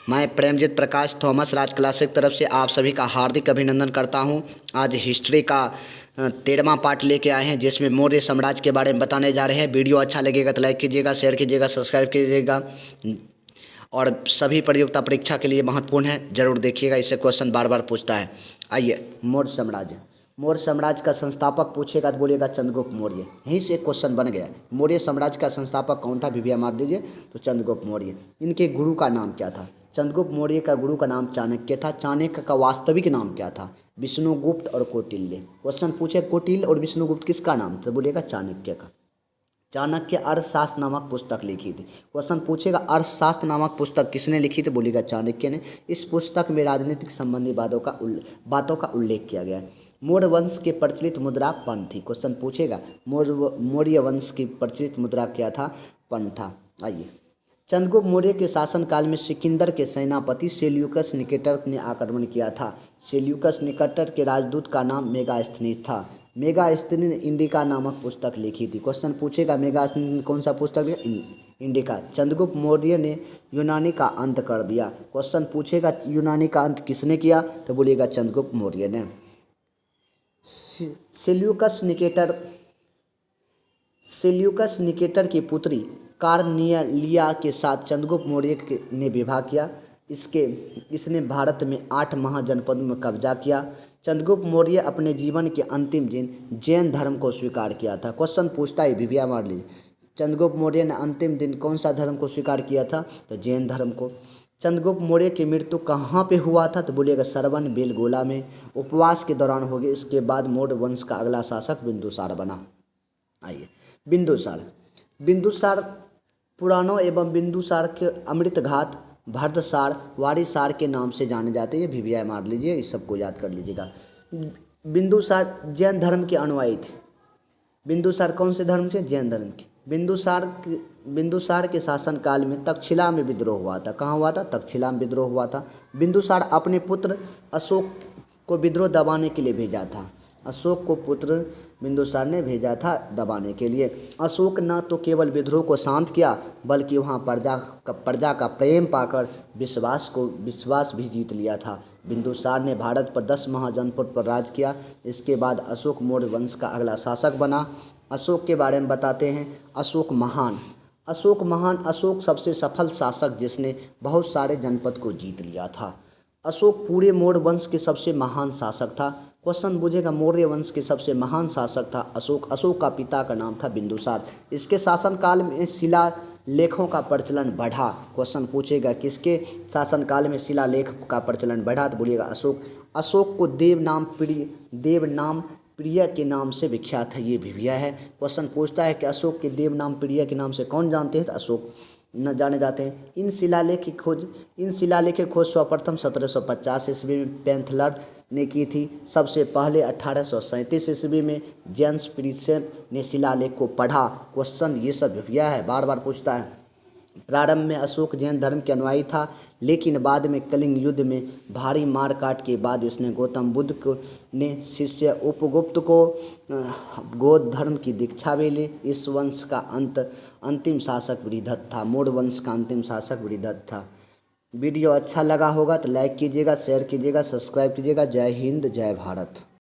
मैं प्रेमजीत प्रकाश थॉमस राज क्लासिक तरफ से आप सभी का हार्दिक अभिनंदन करता हूं। आज हिस्ट्री का 13वां पार्ट लेके आए हैं, जिसमें मौर्य साम्राज्य के बारे में बताने जा रहे हैं। वीडियो अच्छा लगेगा तो लाइक कीजिएगा, शेयर कीजिएगा, सब्सक्राइब कीजिएगा और सभी प्रतियोगिता परीक्षा के लिए महत्वपूर्ण है, जरूर देखिएगा। इससे क्वेश्चन बार बार पूछता है। आइए, मौर्य साम्राज्य का संस्थापक पूछेगा तो बोलिएगा चंद्रगुप्त मौर्य। यहीं से एक क्वेश्चन बन गया। मौर्य साम्राज्य का संस्थापक कौन था, विभिया मार दीजिए तो चंद्रगुप्त मौर्य। इनके गुरु का नाम क्या था? चंद्रगुप्त मौर्य का गुरु का नाम चाणक्य था। चाणक्य का वास्तविक नाम क्या था? विष्णुगुप्त और कौटिल्य। क्वेश्चन पूछे कौटिल्य और विष्णुगुप्त किसका नाम, तो बोलिएगा चाणक्य का। चाणक्य अर्थशास्त्र नामक पुस्तक लिखी थी। क्वेश्चन पूछेगा अर्थशास्त्र नामक पुस्तक किसने लिखी थी, बोलिएगा चाणक्य ने। इस पुस्तक में राजनीतिक संबंधी बातों का उल्लेख किया गया है। मौर्य वंश के प्रचलित मुद्रा पन थी। क्वेश्चन पूछेगा मौर्य वंश की प्रचलित मुद्रा क्या था, पन था। आइए, चंद्रगुप्त मौर्य के शासनकाल में सिकंदर के सेनापति सेल्यूकस निकेटर ने आक्रमण किया था। सेल्यूकस निकेटर के राजदूत का नाम मेगास्थनीज था। मेगास्थनीज ने इंडिका नामक पुस्तक लिखी थी। क्वेश्चन पूछेगा मेगास्थनीज ने कौन सा पुस्तक लिखा, इंडिका। चंद्रगुप्त मौर्य ने यूनानी का अंत कर दिया। क्वेश्चन पूछेगा यूनानी का अंत किसने किया, तो बोलिएगा चंद्रगुप्त मौर्य ने। सेल्यूकस निकेटर की पुत्री कार्निलिया के साथ चंद्रगुप्त मौर्य ने विवाह किया। इसने भारत में 8 महाजनपदों में कब्जा किया। चंद्रगुप्त मौर्य अपने जीवन के अंतिम दिन जैन धर्म को स्वीकार किया था। क्वेश्चन पूछता है, विभिया मार लीजिए, चंद्रगुप्त मौर्य ने अंतिम दिन कौन सा धर्म को स्वीकार किया था, तो जैन धर्म को। चंद्रगुप्त मौर्य की मृत्यु कहाँ पे हुआ था, तो बोलिएगा सरवन बेलगोला में, उपवास के दौरान हो गई। इसके बाद मौर्य वंश का अगला शासक बिंदुसार बना। आइए, बिंदुसार पुराणों एवं बिंदुसार के अमृतघात, भरतसार, वारिसार के नाम से जाने जाते हैं। ये भी मार लीजिए, इस सबको याद कर लीजिएगा। बिंदुसार जैन धर्म के अनुयायी थे। बिंदुसार कौन से धर्म के, जैन धर्म के। बिंदुसार के शासनकाल में तक्षशिला में विद्रोह हुआ था। कहाँ हुआ था, तक्षशिला में विद्रोह हुआ था। बिंदुसार अपने पुत्र अशोक को विद्रोह दबाने के लिए भेजा था। अशोक को पुत्र बिंदुसार ने भेजा था दबाने के लिए। अशोक न तो केवल विद्रोह को शांत किया, बल्कि वहाँ प्रजा का प्रेम पाकर विश्वास भी जीत लिया था। बिंदुसार ने भारत पर 10 महाजनपद पर राज किया। इसके बाद अशोक मौर्य वंश का अगला शासक बना। अशोक के बारे में बताते हैं। अशोक सबसे सफल शासक जिसने बहुत सारे जनपद को जीत लिया था। अशोक पूरे मौर्य वंश के सबसे महान शासक था। क्वेश्चन पूछेगा मौर्य वंश के सबसे महान शासक था अशोक का पिता का नाम था बिंदुसार। इसके शासनकाल में शिलालेखों का प्रचलन बढ़ा। क्वेश्चन पूछेगा किसके शासनकाल में शिलालेख का प्रचलन बढ़ा, तो बोलिएगा अशोक को देव नाम प्रिय के नाम से विख्यात है। ये भी है। क्वेश्चन पूछता है कि अशोक के देव नाम प्रिय के नाम से कौन जानते हैं, तो अशोक न जाने जाते हैं। इन शिलालेख की खोज सर्वप्रथम 1750 ईस्वी में पेंथलर ने की थी। सबसे पहले 1837 ईस्वी में जेम्स प्रिंसेप ने शिलालेख को पढ़ा। क्वेश्चन ये सब है, बार बार पूछता है। प्रारंभ में अशोक जैन धर्म के अनुयायी था, लेकिन बाद में कलिंग युद्ध में भारी मार काट के बाद इसने गौतम बुद्ध ने शिष्य उपगुप्त को बौद्ध धर्म की दीक्षा भी ली। इस वंश का अंतिम शासक बृहद्रथ था। मौर्य वंश का अंतिम शासक बृहद्रथ था। वीडियो अच्छा लगा होगा तो लाइक कीजिएगा, शेयर कीजिएगा, सब्सक्राइब कीजिएगा। जय हिंद, जय भारत।